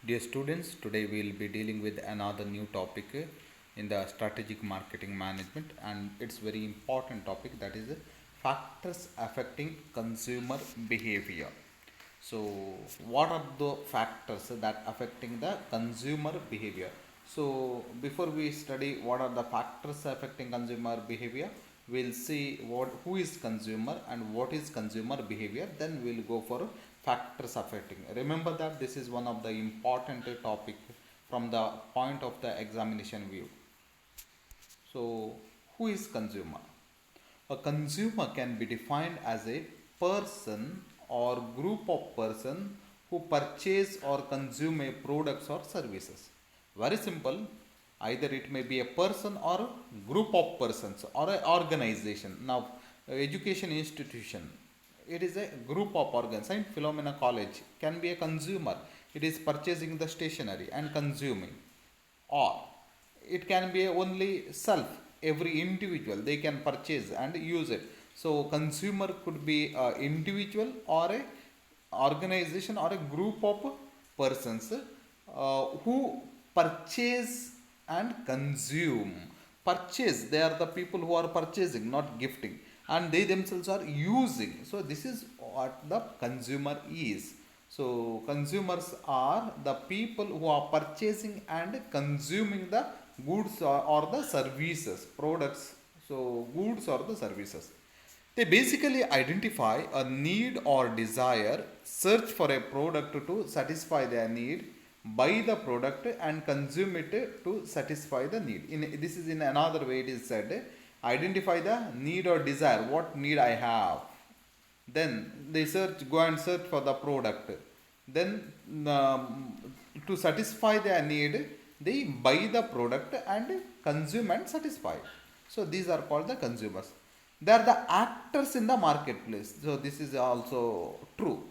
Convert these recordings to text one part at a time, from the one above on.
Dear students, today we will be dealing with another new topic in the strategic marketing management, and it's very important topic, that is factors affecting consumer behavior. So, what are the factors that affecting the consumer behavior? So, before we study what are the factors affecting consumer behavior, we'll see what who is consumer and what is consumer behavior. Then we'll go for factors affecting. Remember that this is one of the important topic from the point of the examination view. So, who is consumer? A consumer can be defined as a person or group of person who purchase or consume a products or services. Very simple. Either it may be a person or a group of persons or an organization. Now, education institution, it is a group of organs. Saint Philomena College can be a consumer. It is purchasing the stationery and consuming, or it can be only self, every individual they can purchase and use it. So consumer could be a individual or a organization or a group of persons who purchase and consume. Purchase, they are the people who are purchasing, not gifting, and they themselves are using. So this is what the consumer is. So consumers are the people who are purchasing and consuming the goods or the services, products. So goods or the services, they basically identify a need or desire, search for a product to satisfy their need, buy the product and consume it to satisfy the need. This is in another way it is said, identify the need or desire, what need I have. Then they go and search for the product. Then to satisfy their need, they buy the product and consume and satisfy. So these are called the consumers. They are the actors in the marketplace. So this is also true.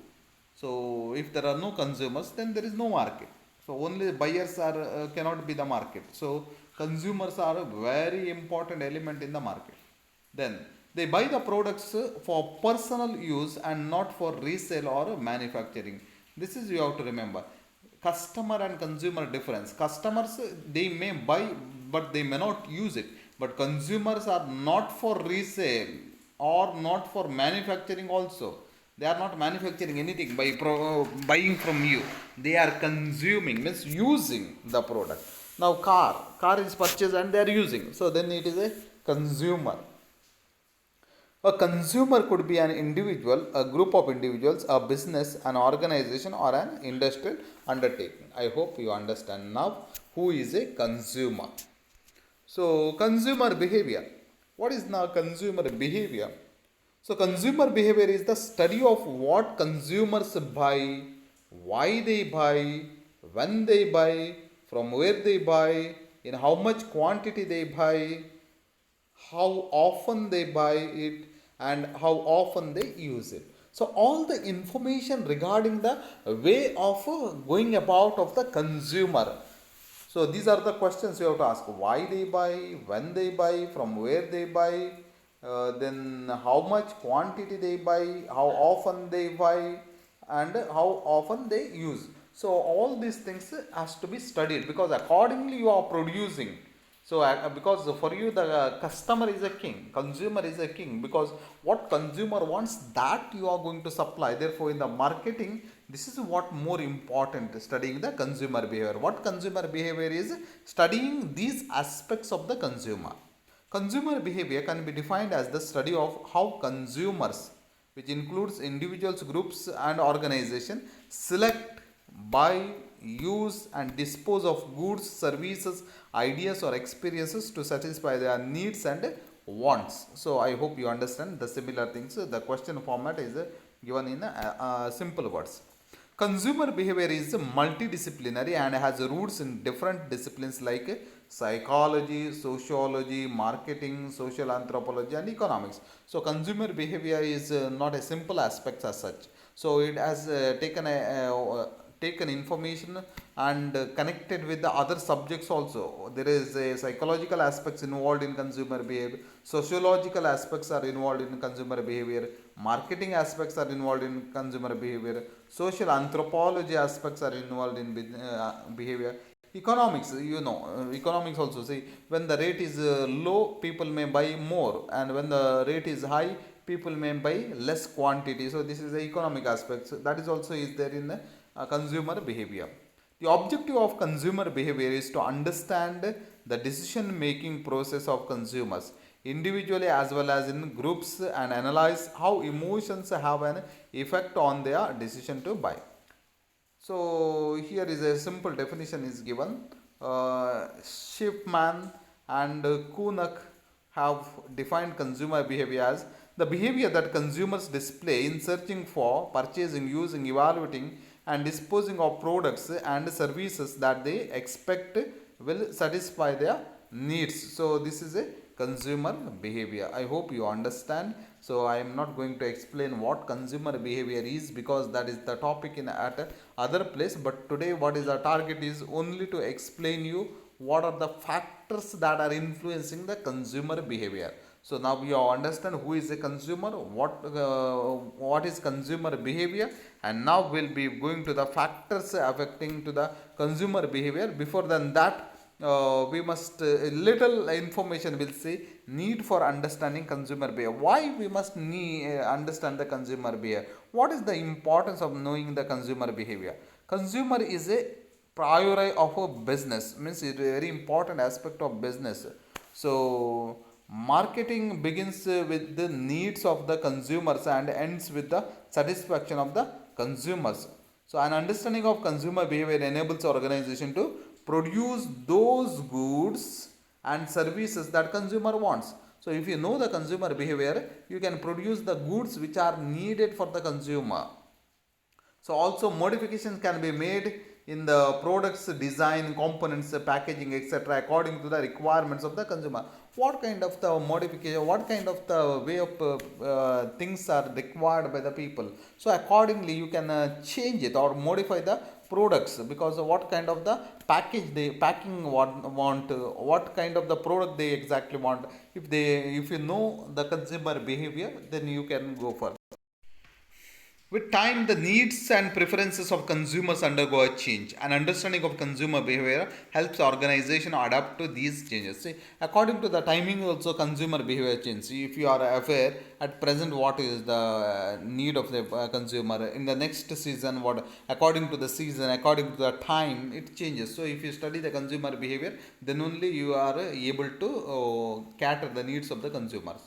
So if there are no consumers, then there is no market. So only buyers are cannot be the market. So consumers are a very important element in the market. Then they buy the products for personal use and not for resale or manufacturing. This is you have to remember. Customer and consumer difference. Customers, they may buy but they may not use it. But consumers are not for resale or not for manufacturing also. They are not manufacturing anything by buying from you. They are consuming, means using the product. Now car is purchased and they are using. So then it is a consumer. A consumer could be an individual, a group of individuals, a business, an organization, or an industrial undertaking. I hope you understand now who is a consumer. So, consumer behavior. What is now consumer behavior? So, consumer behavior is the study of what consumers buy, why they buy, when they buy, from where they buy, in how much quantity they buy, how often they buy it, and how often they use it. So all the information regarding the way of going about of the consumer. So these are the questions you have to ask: why they buy, when they buy, from where they buy, then how much quantity they buy, how often they buy, and how often they use. So all these things has to be studied, because accordingly you are producing. So because for you the customer is a king, consumer is a king, because what consumer wants, that you are going to supply. Therefore in the marketing, this is what more important, studying the consumer behavior. What consumer behavior is? Studying these aspects of the consumer. Consumer behavior can be defined as the study of how consumers, which includes individuals, groups, and organizations, select, buy, use, and dispose of goods, services, ideas, or experiences to satisfy their needs and wants. So, I hope you understand the similar things. The question format is given in simple words. Consumer behavior is multidisciplinary and has roots in different disciplines like psychology, sociology, marketing, social anthropology, and economics. So, consumer behavior is not a simple aspect as such. So, it has taken information and connected with the other subjects also. There is a psychological aspects involved in consumer behavior, sociological aspects are involved in consumer behavior, marketing aspects are involved in consumer behavior, social anthropology aspects are involved in behavior, economics, economics also. See, when the rate is low, people may buy more, and when the rate is high, people may buy less quantity. So this is the economic aspects, that is also is there in the consumer behavior. The objective of consumer behavior is to understand the decision making process of consumers individually as well as in groups, and analyze how emotions have an effect on their decision to buy. So here is a simple definition is given. Schiffman and Kunak have defined consumer behavior as the behavior that consumers display in searching for, purchasing, using, evaluating, and disposing of products and services that they expect will satisfy their needs. So this is a consumer behavior. I hope you understand. So I am not going to explain what consumer behavior is, because that is the topic in at other place. But today what is our target is only to explain you what are the factors that are influencing the consumer behavior. So now you understand who is a consumer, what is consumer behavior, and now we'll be going to the factors affecting to the consumer behavior. Before than that, we must little information will say need for understanding consumer behavior. Why we must understand the consumer behavior? What is the importance of knowing the consumer behavior? Consumer is a priority of a business, means it is a very important aspect of business. So marketing begins with the needs of the consumers and ends with the satisfaction of the consumers. So an understanding of consumer behavior enables organization to produce those goods and services that consumer wants. So if you know the consumer behavior, you can produce the goods which are needed for the consumer. So also modifications can be made in the products design, components, packaging, etc. according to the requirements of the consumer. What kind of the modification, what kind of the way of things are required by the people. So accordingly you can change it or modify the products, because of what kind of the package they packing want, what kind of the product they exactly want. If you know the consumer behavior, then you can go for. With time, the needs and preferences of consumers undergo a change. An understanding of consumer behavior helps organization adapt to these changes. See, according to the timing, also consumer behavior changes. If you are aware at present what is the need of the consumer in the next season, what according to the season, according to the time, it changes. So if you study the consumer behavior, then only you are able to cater the needs of the consumers.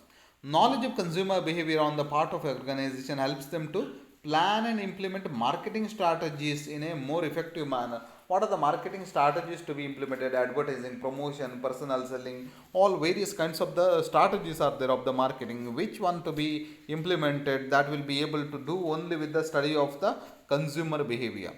Knowledge of consumer behavior on the part of organization helps them to plan and implement marketing strategies in a more effective manner. What are the marketing strategies to be implemented? Advertising, promotion, personal selling, all various kinds of the strategies are there of the marketing. Which one to be implemented, that will be able to do only with the study of the consumer behavior.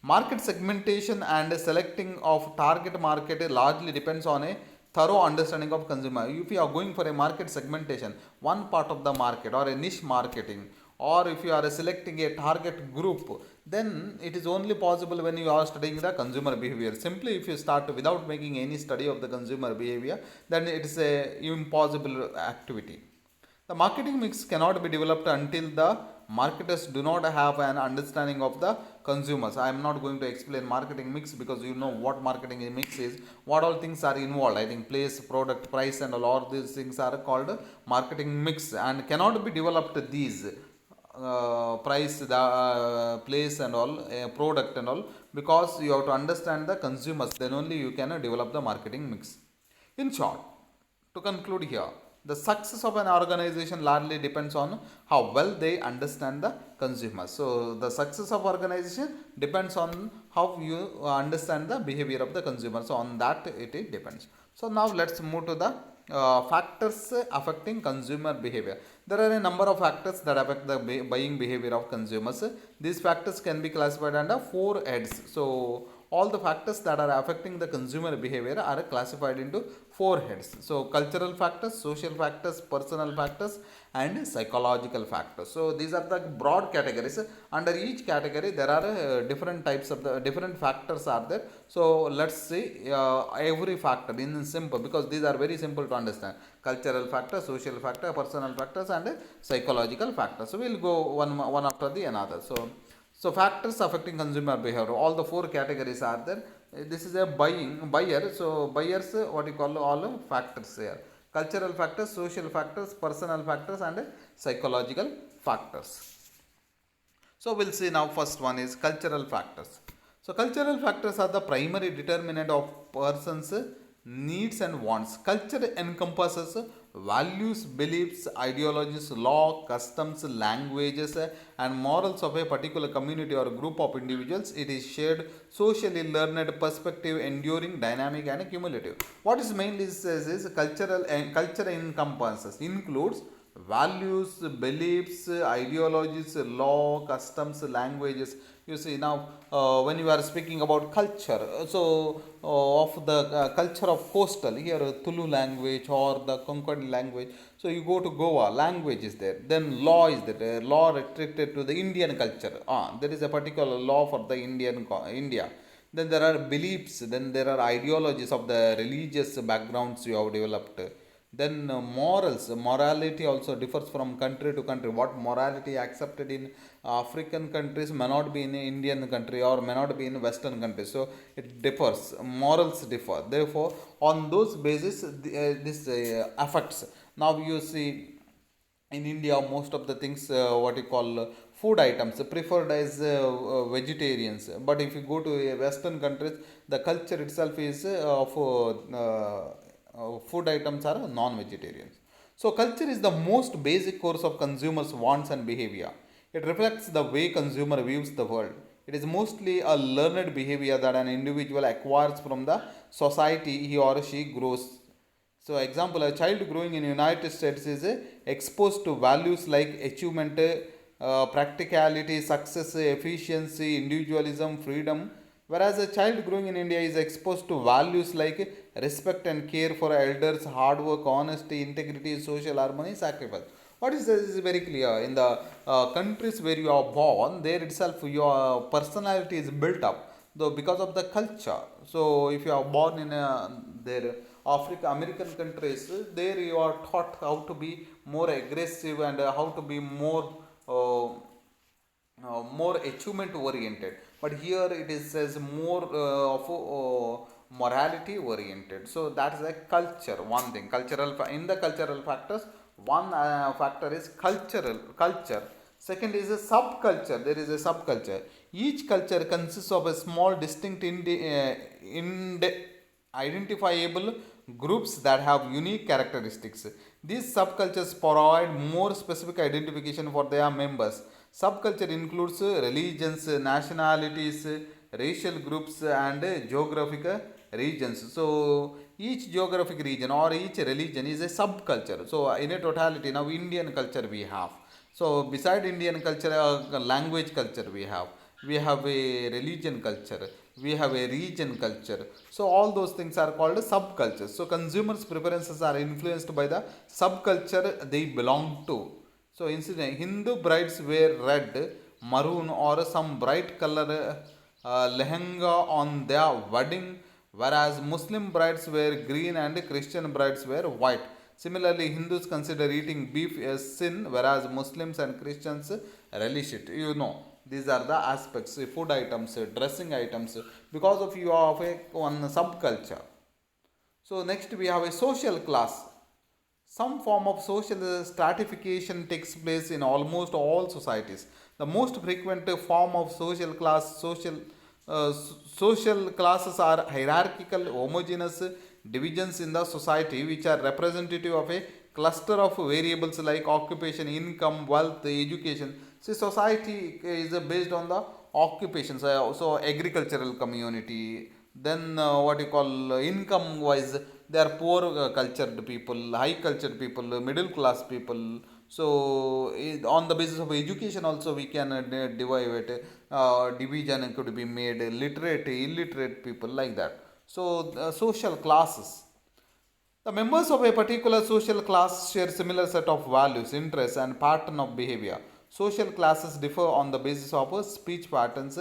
Market segmentation and selecting of target market largely depends on a thorough understanding of consumer. If you are going for a market segmentation, one part of the market or a niche marketing, or if you are selecting a target group, then it is only possible when you are studying the consumer behavior. Simply if you start without making any study of the consumer behavior, then it is a impossible activity. The marketing mix cannot be developed until the marketers do not have an understanding of the consumers. I am not going to explain marketing mix, because you know what marketing mix is, what all things are involved. I think place, product, price, and all these things are called marketing mix, and cannot be developed these price, the place, and all product and all, because you have to understand the consumers. Then only you can develop the marketing mix. In short, to conclude here, the success of an organization largely depends on how well they understand the consumers. So the success of organization depends on how you understand the behavior of the consumer. So on that it depends. So now let's move to the factors affecting consumer behavior. There are a number of factors that affect the buying behavior of consumers. These factors can be classified under four heads. So all the factors that are affecting the consumer behavior are classified into four heads. So cultural factors, social factors, personal factors, and psychological factors. So these are the broad categories. Under each category there are different types of the different factors are there. So let's see every factor in simple, because these are very simple to understand: cultural factor, social factor, personal factors, and psychological factors. So we'll go one after the another. So factors affecting consumer behavior, all the four categories are there. This is a buyer. So buyers, what you call all factors here: cultural factors, social factors, personal factors, and psychological factors. So we'll see now. First one is cultural factors. So cultural factors are the primary determinant of person's needs and wants. Culture encompasses values, beliefs, ideologies, law, customs, languages, and morals of a particular community or group of individuals. It is shared, socially learned perspective, enduring, dynamic, and cumulative. What is mainly says is cultural and culture encompasses includes values, beliefs, ideologies, law, customs, languages. You see now, when you are speaking about culture, of the culture of coastal here, Tulu language or the Konkan language. So you go to Goa, language is there. Then law is there. Law restricted to the Indian culture. There is a particular law for the India. Then there are beliefs. Then there are ideologies of the religious backgrounds you have developed. Then morality also differs from country to country. What morality accepted in African countries may not be in Indian country or may not be in Western countries. So it differs, morals differ. Therefore on those basis this affects. Now you see, in India most of the things, what you call food items preferred as vegetarians. But if you go to Western countries, the culture itself is of food items are non-vegetarians. So culture is the most basic course of consumers' wants and behavior. It reflects the way consumer views the world. It is mostly a learned behavior that an individual acquires from the society he or she grows. So example, a child growing in United States is exposed to values like achievement, practicality, success, efficiency, individualism, freedom. Whereas a child growing in India is exposed to values like respect and care for elders, hard work, honesty, integrity, social harmony, sacrifice. What is this is very clear. In the countries where you are born, there itself your personality is built up, though because of the culture. So if you are born in their Africa, American countries, there you are taught how to be more aggressive and how to be more achievement oriented. But here it is says more of morality oriented. So that is a culture, one thing. In the cultural factors, one factor is culture. Second is a subculture. There is a subculture. Each culture consists of a small distinct identifiable groups that have unique characteristics. These subcultures provide more specific identification for their members. Subculture includes religions, nationalities, racial groups, and geographic regions. So each geographic region or each religion is a subculture. So in a totality, now Indian culture we have. So beside Indian culture, language culture we have a religion culture, we have a region culture. So all those things are called subcultures. So consumers' preferences are influenced by the subculture they belong to. So incident, Hindu brides wear red, maroon, or some bright color lehenga on their wedding, whereas Muslim brides wear green and Christian brides wear white. Similarly, Hindus consider eating beef a sin, whereas Muslims and Christians relish it. You know, these are the aspects: food items, dressing items, because of you of a one subculture. So next we have a social class. Some form of social stratification takes place in almost all societies. The most frequent form of social classes are hierarchical, homogeneous divisions in the society, which are representative of a cluster of variables like occupation, income, wealth, education. See, society is based on the occupations. So agricultural community, then what you call income wise, they are poor cultured people, high cultured people, middle class people, So on the basis of education also we can divide it. Division could be made literate, illiterate people like that. So social classes. The members of a particular social class share similar set of values, interests, and pattern of behavior. Social classes differ on the basis of speech patterns,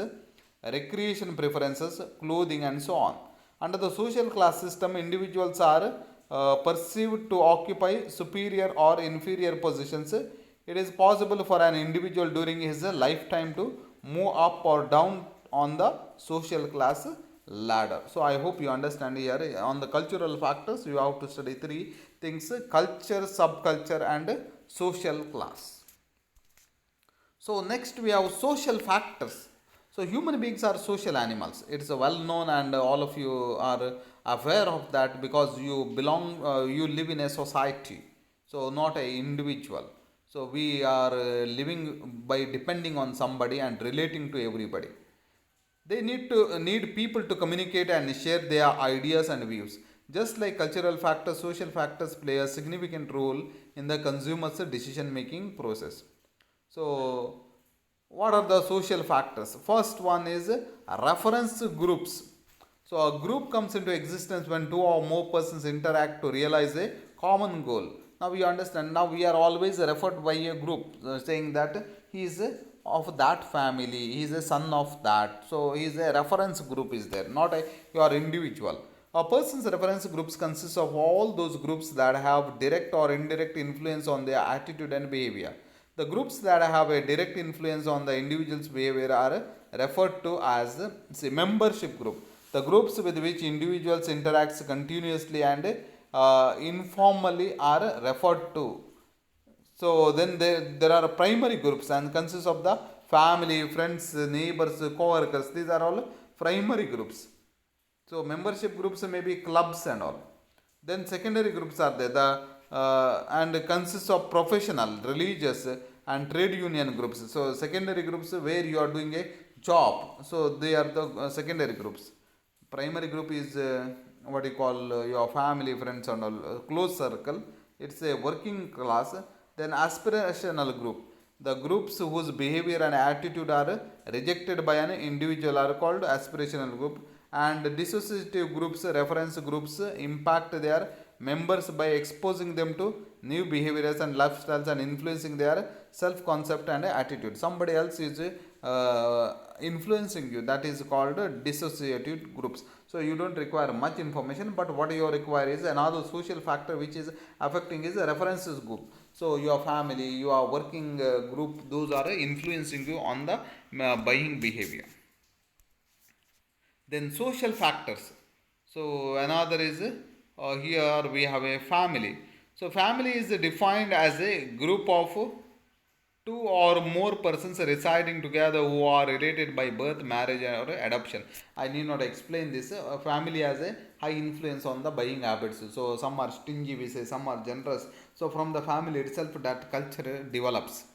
recreation preferences, clothing, and so on. Under the social class system, individuals are perceived to occupy superior or inferior positions. It is possible for an individual during his lifetime to move up or down on the social class ladder. So I hope you understand here. On the cultural factors, you have to study three things: culture, subculture, and social class. So next we have social factors. So human beings are social animals. It is well known, and all of you are aware of that because you live in a society. So not a individual. So we are living by depending on somebody and relating to everybody. They need people to communicate and share their ideas and views. Just like cultural factors, social factors play a significant role in the consumer's decision making process. So, what are the social factors? First one is reference groups. So, a group comes into existence when two or more persons interact to realize a common goal. Now, we understand. Now, we are always referred by a group saying that he is of that family, he is a son of that. So, he is a reference group is there, not a your individual. A person's reference groups consist of all those groups that have direct or indirect influence on their attitude and behavior. The groups that have a direct influence on the individual's behavior are referred to as say, membership group. The groups with which individuals interact continuously and informally are referred to. So then there are primary groups and consists of the family, friends, neighbors, co-workers. These are all primary groups. So membership groups may be clubs and all. Then secondary groups are there, the and consists of professional, religious, and trade union groups. So secondary groups where you are doing a job. So they are the secondary groups. Primary group is what you call your family, friends, and all close circle. It's a working class. Then aspirational group. The groups whose behavior and attitude are rejected by an individual are called aspirational group, and dissociative groups, reference groups impact their members by exposing them to new behaviors and lifestyles and influencing their self concept and attitude. Somebody else is influencing you, that is called dissociative groups. So you don't require much information, but what you require is another social factor which is affecting is a references group. So your family, your working group, those are influencing you on the buying behavior. Then social factors. So another is here we have a family. So family is defined as a group of two or more persons residing together who are related by birth, marriage, or adoption. I need not explain this. Family has a high influence on the buying habits. So some are stingy, we say, some are generous. So from the family itself, that culture develops.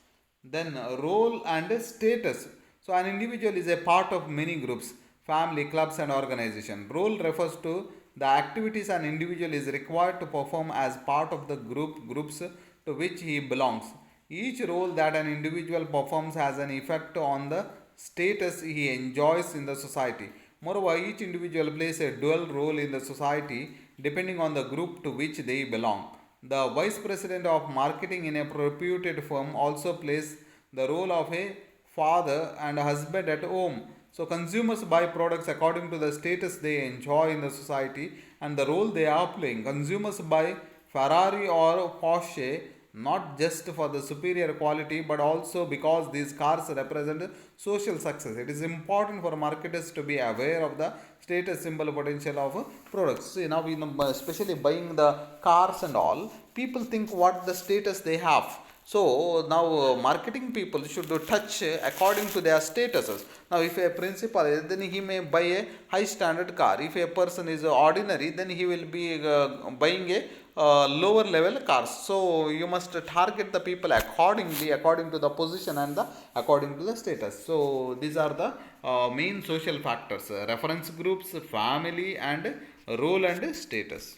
Then role and status. So an individual is a part of many groups, family, clubs, and organization. Role refers to the activities an individual is required to perform as part of the groups to which he belongs. Each role that an individual performs has an effect on the status he enjoys in the society. Moreover, each individual plays a dual role in the society depending on the group to which they belong. The vice president of marketing in a reputed firm also plays the role of a father and a husband at home. So, consumers buy products according to the status they enjoy in the society and the role they are playing. Consumers buy Ferrari or Porsche not just for the superior quality but also because these cars represent social success. It is important for marketers to be aware of the status symbol potential of products. See, now we know, especially buying the cars and all, people think what the status they have. So now marketing people should touch according to their statuses. Now if a principal is, then he may buy a high standard car. If a person is ordinary, then he will be buying a lower level cars. So you must target the people accordingly, according to the position and the according to the status. So these are the main social factors: reference groups, family, and role and status.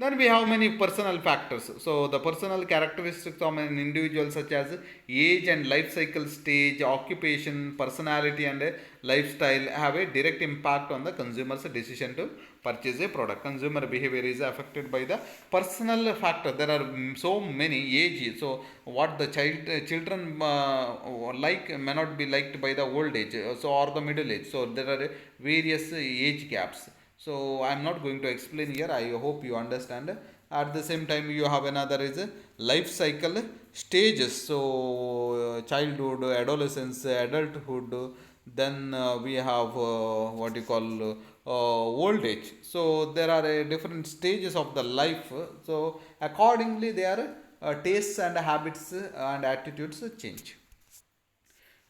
Then we have many personal factors. So the personal characteristics of an individual such as age and life cycle stage, occupation, personality and lifestyle have a direct impact on the consumer's decision to purchase a product. Consumer behavior is affected by the personal factor. There are so many age. So what the children like may not be liked by the old age. So or the middle age. So there are various age gaps. So I'm not going to explain here. I hope you understand. At the same time, you have another is life cycle stages. So childhood, adolescence, adulthood. Then we have what you call old age. So there are different stages of the life. So accordingly, their tastes and habits and attitudes change.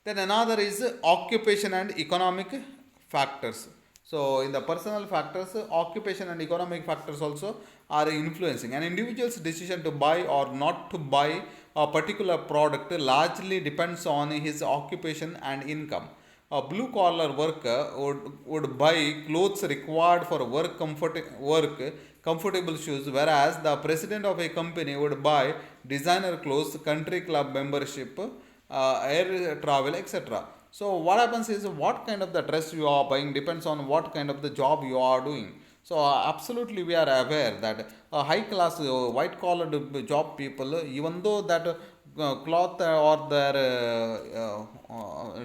Then another is occupation and economic factors. So in the personal factors, occupation and economic factors also are influencing an individual's decision to buy or not to buy a particular product largely depends on his occupation and income. A blue collar worker would buy clothes required for work comfortable shoes, whereas the president of a company would buy designer clothes, country club membership, air travel, etc. So what happens is what kind of the dress you are buying depends on what kind of the job you are doing. So absolutely we are aware that high class white collar job people, even though that cloth or their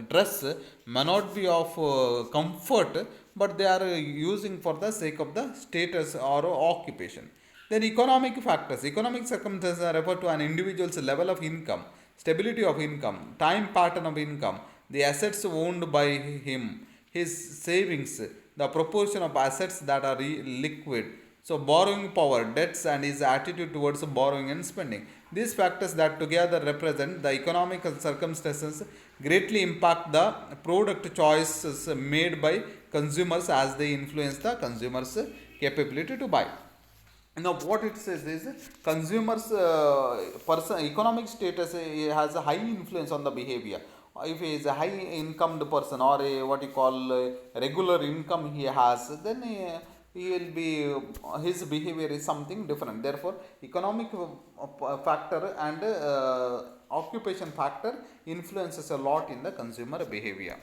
dress may not be of comfort, but they are using for the sake of the status or occupation. Then economic factors. Economic circumstances refer to an individual's level of income, stability of income, time pattern of income, the assets owned by him, his savings, the proportion of assets that are liquid. So borrowing power, debts and his attitude towards borrowing and spending. These factors that together represent the economic circumstances greatly impact the product choices made by consumers as they influence the consumer's capability to buy. Now what it says is consumers person economic status has a high influence on the behavior. If he is a high income person or a what you call regular income he has, then he will be his behavior is something different. Therefore economic factor and occupation factor influences a lot in the consumer behavior.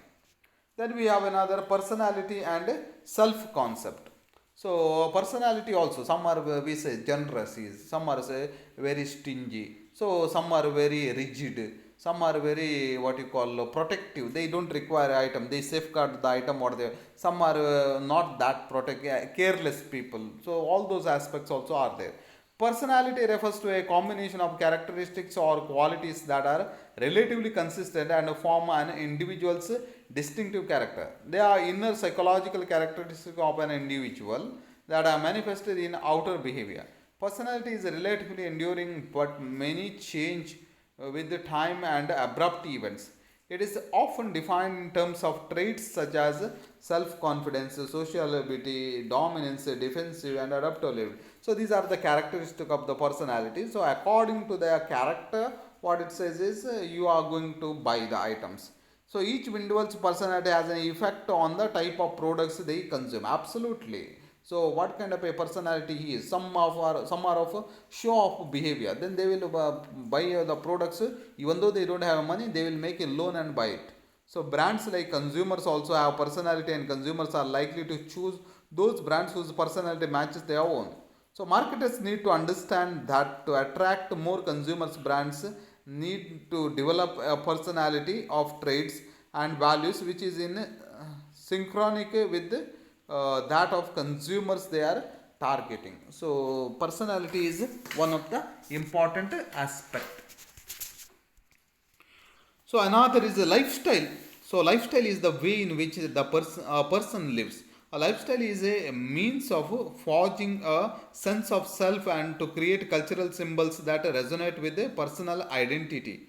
Then we have another personality and self concept. So personality also, some are we say generous, some are say very stingy. So some are very rigid. Some are very what you call protective. They don't require item. They safeguard the item or they. Some are not that protect careless people. So all those aspects also are there. Personality refers to a combination of characteristics or qualities that are relatively consistent and form an individual's distinctive character. They are inner psychological characteristics of an individual that are manifested in outer behavior. Personality is relatively enduring, but many change with the time and abrupt events. It is often defined in terms of traits such as self confidence, sociability, dominance, defensive, and adaptability. So, these are the characteristics of the personality. So, according to their character, what it says is you are going to buy the items. So, each individual's personality has an effect on the type of products they consume. Absolutely. So what kind of a personality he is? Some are of a show off behavior. Then they will buy the products even though they don't have money. They will make a loan and buy it. So brands like consumers also have personality, and consumers are likely to choose those brands whose personality matches their own. So marketers need to understand that to attract more consumers, brands need to develop a personality of traits and values which is in synchronic with that of consumers they are targeting. So personality is one of the important aspect. So another is a lifestyle. So lifestyle is the way in which the person lives. A lifestyle is a means of forging a sense of self and to create cultural symbols that resonate with a personal identity.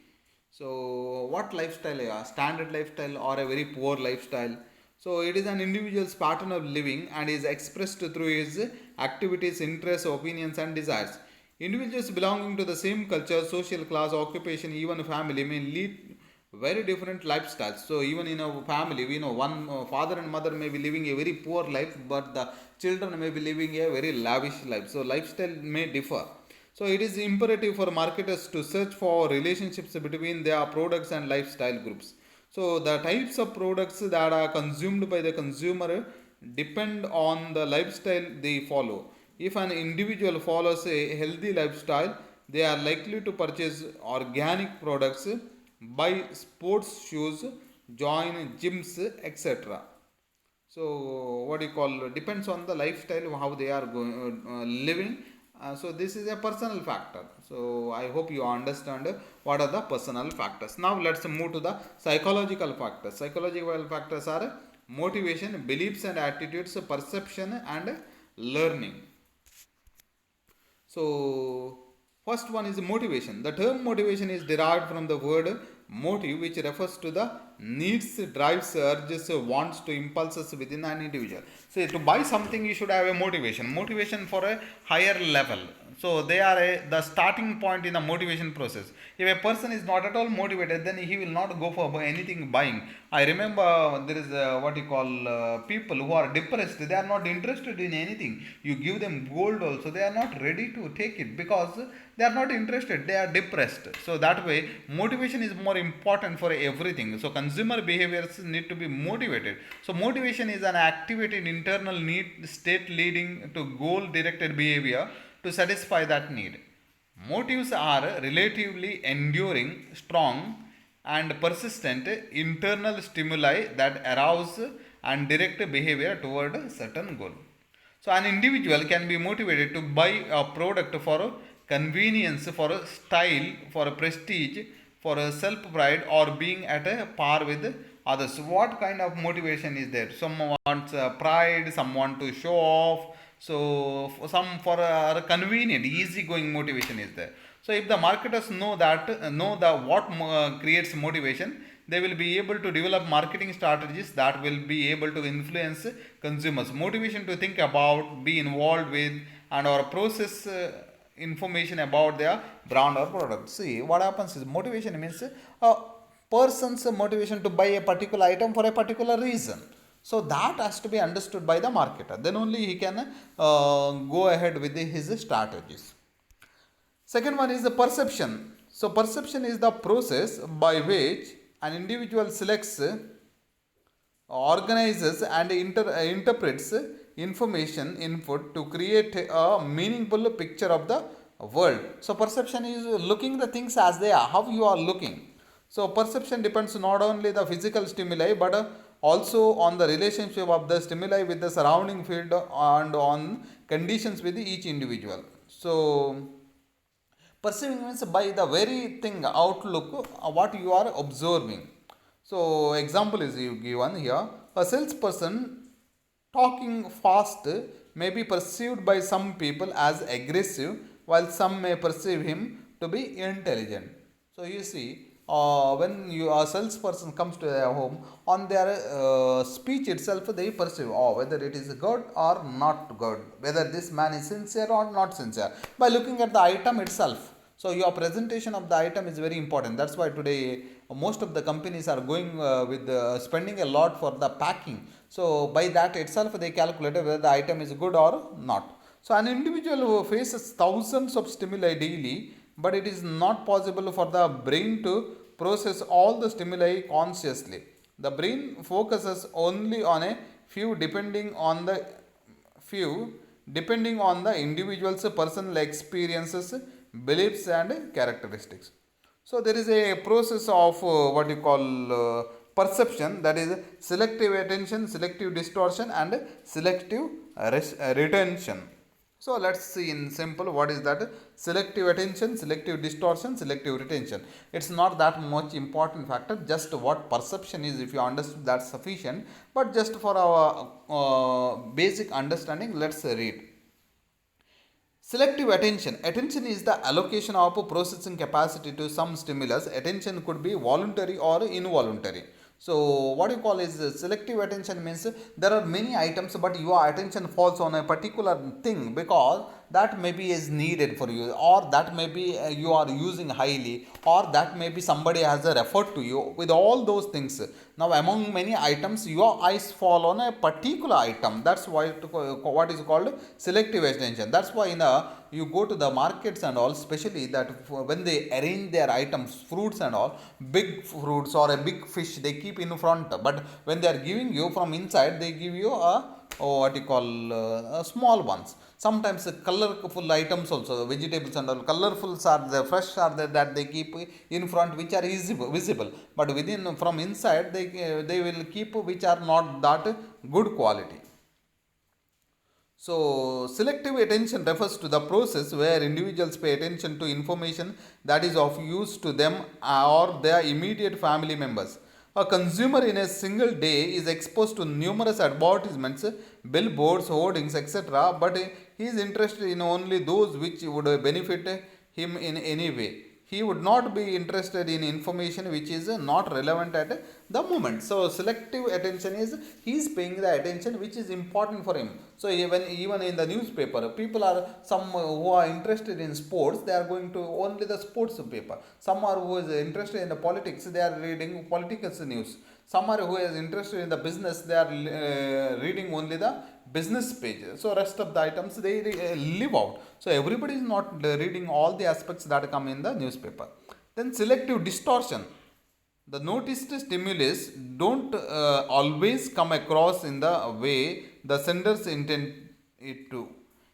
So what lifestyle? A standard lifestyle or a very poor lifestyle? So it is an individual's pattern of living and is expressed through his activities, interests, opinions, and desires. Individuals belonging to the same culture, social class, occupation, even family may lead very different lifestyles. So even in a family, we know one father and mother may be living a very poor life, but the children may be living a very lavish life. So lifestyle may differ. So it is imperative for marketers to search for relationships between their products and lifestyle groups. So the types of products that are consumed by the consumer depend on the lifestyle they follow. If an individual follows a healthy lifestyle, they are likely to purchase organic products, buy sports shoes, join gyms, etc. So what you call, depends on the lifestyle how they are living. So this is a personal factor. So I hope you understand what are the personal factors. Now let's move to the psychological factors. Psychological factors are motivation, beliefs and attitudes, perception and learning. So, first one is motivation. The term motivation is derived from the word motive, which refers to the needs, drives, urges, wants to impulses within an individual. Say to buy something, you should have a motivation. Motivation for a higher level. So they are the starting point in the motivation process. If a person is not at all motivated, then he will not go for anything buying. I remember there is what you call people who are depressed. They are not interested in anything. You give them gold also, they are not ready to take it because they are not interested. They are depressed. So that way, motivation is more important for everything. So consumer behaviors need to be motivated. So motivation is an activated internal need state leading to goal-directed behavior to satisfy that need. Motives are relatively enduring, strong, and persistent internal stimuli that arouse and direct behavior toward a certain goal. So, an individual can be motivated to buy a product for convenience, for style, for prestige, for self pride, or being at a par with others. So what kind of motivation is there? Some wants pride, some want to show off. So, some for a convenient, easy going motivation is there. So, if the marketers know that, know the what creates motivation, they will be able to develop marketing strategies that will be able to influence consumers. Motivation to think about, be involved with, and or process information about their brand or product. See, what happens is motivation means a person's motivation to buy a particular item for a particular reason. So that has to be understood by the marketer. Then only he can go ahead with his strategies. Second one is the perception. So perception is the process by which an individual selects, organizes and interprets information input to create a meaningful picture of the world. So perception is looking the things as they are, how you are looking. So perception depends not only the physical stimuli but also on the relationship of the stimuli with the surrounding field and on conditions with each individual. So perceiving means by the very thing outlook what you are observing. So example is you given here. A salesperson talking fast may be perceived by some people as aggressive, while some may perceive him to be intelligent. So you see, when you a salesperson comes to their home, on their speech itself they perceive whether it is good or not good, whether this man is sincere or not sincere by looking at the item itself. So your presentation of the item is very important. That's why today most of the companies are going with spending a lot for the packing. So by that itself they calculate whether the item is good or not. So an individual who faces thousands of stimuli daily, but it is not possible for the brain to process all the stimuli consciously. The brain focuses only on a few depending on the individual's personal experiences, beliefs and characteristics. So there is a process of what you call perception, that is selective attention, selective distortion and selective retention. So let's see in simple what is that selective attention, selective distortion, selective retention. It's not that much important factor, just what perception is. If you understand, that's sufficient. But just for our basic understanding, let's read. Selective attention. Attention is the allocation of processing capacity to some stimulus. Attention could be voluntary or involuntary. So what you call is selective attention means there are many items but your attention falls on a particular thing because that maybe is needed for you, or that maybe you are using highly, or that maybe somebody has a referred to you with all those things. Now among many items your eyes fall on a particular item. That's why what is called selective attention. That's why in a, you go to the markets and all, especially that when they arrange their items, fruits and all, big fruits or a big fish they keep in front, but when they are giving you from inside, they give you a, what you call, small ones. Sometimes colorful items also, vegetables and all, colorfuls are the fresh are there that they keep in front, which are visible, but within from inside they will keep which are not that good quality. So, selective attention refers to the process where individuals pay attention to information that is of use to them or their immediate family members. A consumer in a single day is exposed to numerous advertisements, billboards, hoardings, etc., but he is interested in only those which would benefit him in any way. He would not be interested in information which is not relevant at the moment. So selective attention is he is paying the attention which is important for him. So even in the newspaper, people are some who are interested in sports, they are going to only the sports paper. Some are who is interested in the politics, they are reading political news. Some are who is interested in the business, they are reading only the business page. So rest of the items they leave out. So everybody is not reading all the aspects that come in the newspaper. Then selective distortion. The noticed stimulus don't always come across in the way the senders intend it to.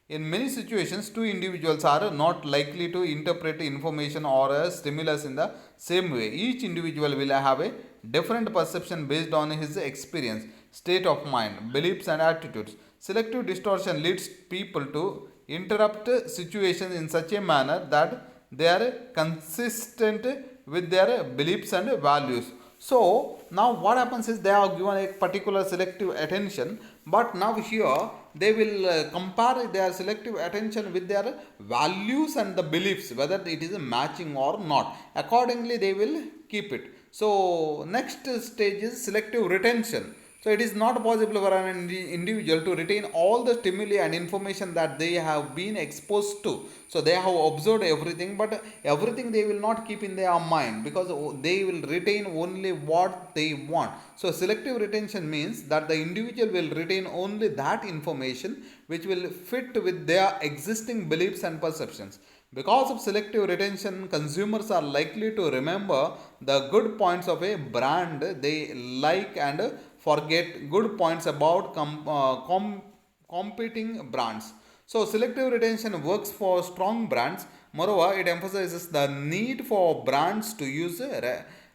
In many situations, two individuals are not likely to interpret information or a stimulus in the same way. Each individual will have a different perception based on his experience, state of mind, beliefs, and attitudes. Selective distortion leads people to interrupt situations in such a manner that they are consistent with their beliefs and values. So now what happens is they are given a particular selective attention, but now here they will compare their selective attention with their values and the beliefs, whether it is matching or not. Accordingly, they will keep it. So next stage is selective retention. So it is not possible for an individual to retain all the stimuli and information that they have been exposed to. So they have observed everything, but everything they will not keep in their mind, because they will retain only what they want. So selective retention means that the individual will retain only that information which will fit with their existing beliefs and perceptions. Because of selective retention, consumers are likely to remember the good points of a brand they like and forget good points about competing brands. So, selective retention works for strong brands. Moreover, it emphasizes the need for brands to use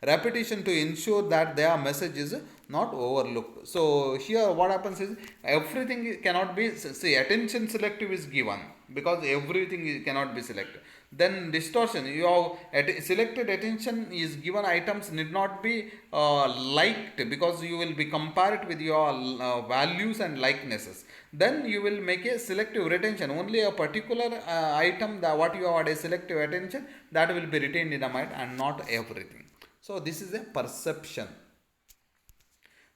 repetition to ensure that their message is not overlooked. So, here what happens is everything cannot be, see, attention selective is given because everything cannot be selected. Then distortion, you have selected attention is given items need not be liked, because you will be compared with your values and likenesses. Then you will make a selective retention, only a particular item that what you have a selective attention, that will be retained in the mind and not everything. So this is a perception.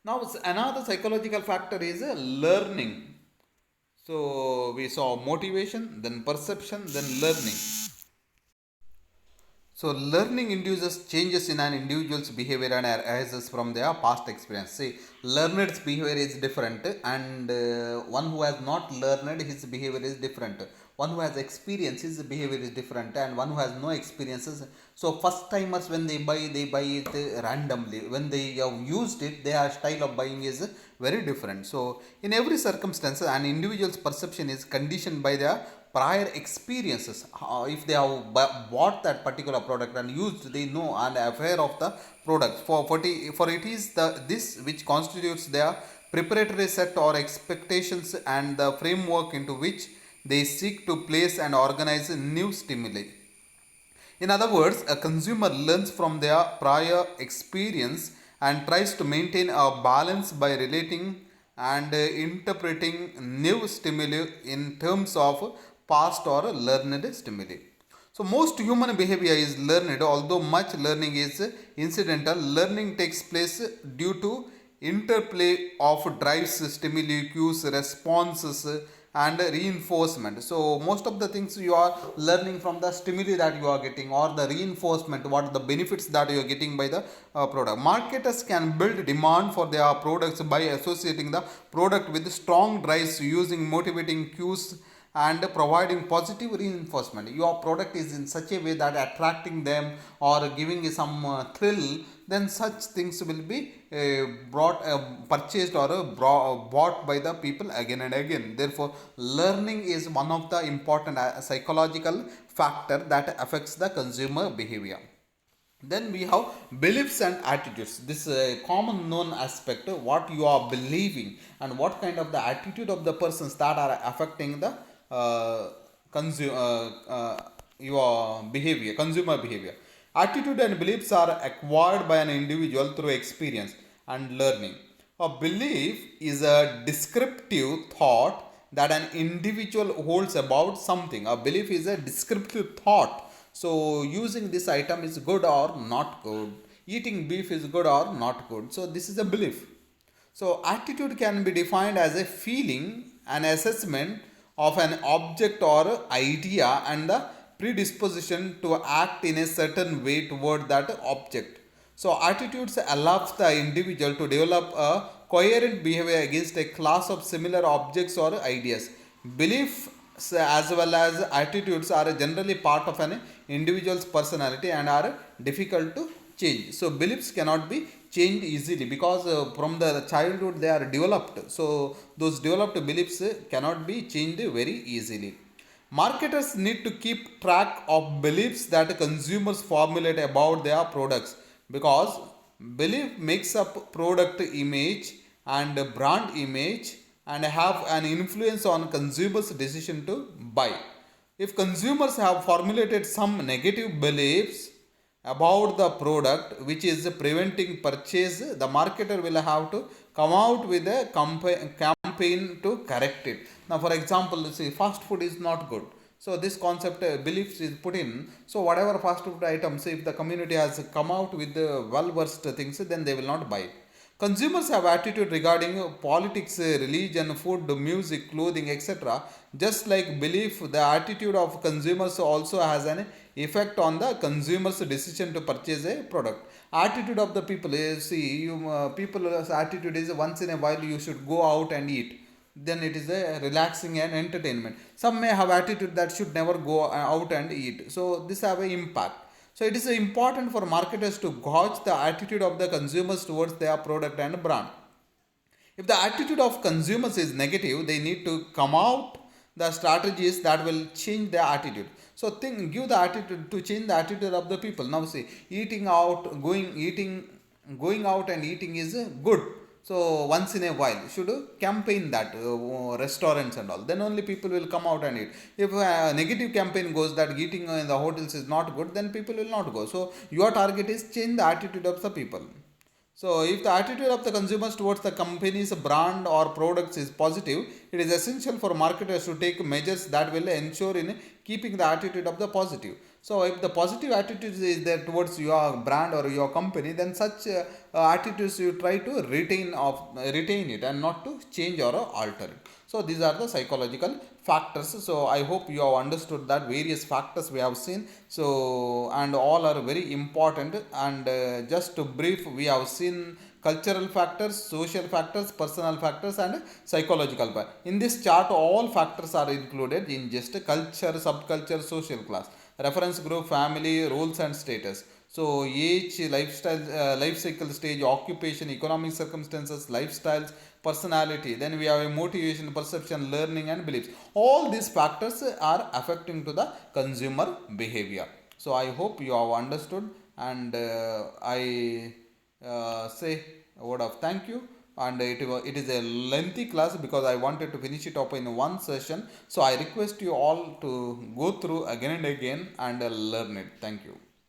Now another psychological factor is learning. So we saw motivation, then perception, then learning. So learning induces changes in an individual's behavior and arises from their past experience. See, learned's behavior is different, and one who has not learned, his behavior is different. One who has experience, his behavior is different, and one who has no experiences. So first timers, when they buy it randomly. When they have used it, their style of buying is very different. So in every circumstance, an individual's perception is conditioned by their prior experiences. If they have bought that particular product and used, they know and aware of the product. For it is this which constitutes their preparatory set or expectations and the framework into which they seek to place and organize new stimuli. In other words, a consumer learns from their prior experience and tries to maintain a balance by relating and interpreting new stimuli in terms of past or learned stimuli. So, most human behavior is learned, although much learning is incidental. Learning takes place due to interplay of drives, stimuli, cues, responses, and reinforcement. So most of the things you are learning from the stimuli that you are getting, or the reinforcement, what are the benefits that you are getting by the product. Marketers can build demand for their products by associating the product with strong drives, using motivating cues and providing positive reinforcement. Your product is in such a way that attracting them or giving some thrill, then such things will be brought purchased or bought by the people again and again. Therefore, learning is one of the important psychological factor that affects the consumer behavior. Then we have beliefs and attitudes. This common known aspect, what you are believing and what kind of the attitude of the persons that are affecting the uh, your behavior, consumer behavior. Attitude and beliefs are acquired by an individual through experience and learning. A belief is a descriptive thought that an individual holds about something. A belief is a descriptive thought. So using this item is good or not good. Eating beef is good or not good. So this is a belief. So attitude can be defined as a feeling, an assessment of an object or idea, and the predisposition to act in a certain way toward that object. So attitudes allows the individual to develop a coherent behavior against a class of similar objects or ideas. Beliefs as well as attitudes are generally part of an individual's personality and are difficult to change. So beliefs cannot be changed easily because from the childhood they are developed. So those developed beliefs cannot be changed very easily. Marketers need to keep track of beliefs that consumers formulate about their products, because belief makes up product image and brand image and have an influence on consumers' decision to buy. If consumers have formulated some negative beliefs about the product which is preventing purchase, the marketer will have to come out with a campaign to correct it. Now, for example, see, fast food is not good. So this concept beliefs is put in. So whatever fast food items, if the community has come out with the well versed things, then they will not buy it. Consumers have attitude regarding politics, religion, food, music, clothing, etc. Just like belief, the attitude of consumers also has an effect on the consumer's decision to purchase a product. Attitude of the people is, see, people's attitude is once in a while you should go out and eat. Then it is a relaxing and entertainment. Some may have attitude that should never go out and eat. So this have an impact. So it is important for marketers to gauge the attitude of the consumers towards their product and brand. If the attitude of consumers is negative, they need to come out the strategies that will change their attitude. So think, give the attitude to change the attitude of the people. Now see, going out and eating is good. So once in a while, should campaign that restaurants and all. Then only people will come out and eat. If a negative campaign goes that eating in the hotels is not good, then people will not go. So your target is change the attitude of the people. So, if the attitude of the consumers towards the company's brand or products is positive, it is essential for marketers to take measures that will ensure in keeping the attitude of the positive. So, if the positive attitude is there towards your brand or your company, then such attitudes you try to retain it and not to change or alter it. So these are the psychological factors. So I hope you have understood that various factors we have seen. So and all are very important. And just to brief, we have seen cultural factors, social factors, personal factors, and psychological factors. In this chart, all factors are included in just culture, subculture, social class, reference group, family, roles, and status. So age, lifestyle, life cycle stage, occupation, economic circumstances, lifestyles, personality. Then we have a motivation, perception, learning, and beliefs. All these factors are affecting to the consumer behavior. So I hope you have understood, and I say a word of thank you. And it is a lengthy class because I wanted to finish it up in one session. So I request you all to go through again and again and learn it. Thank you.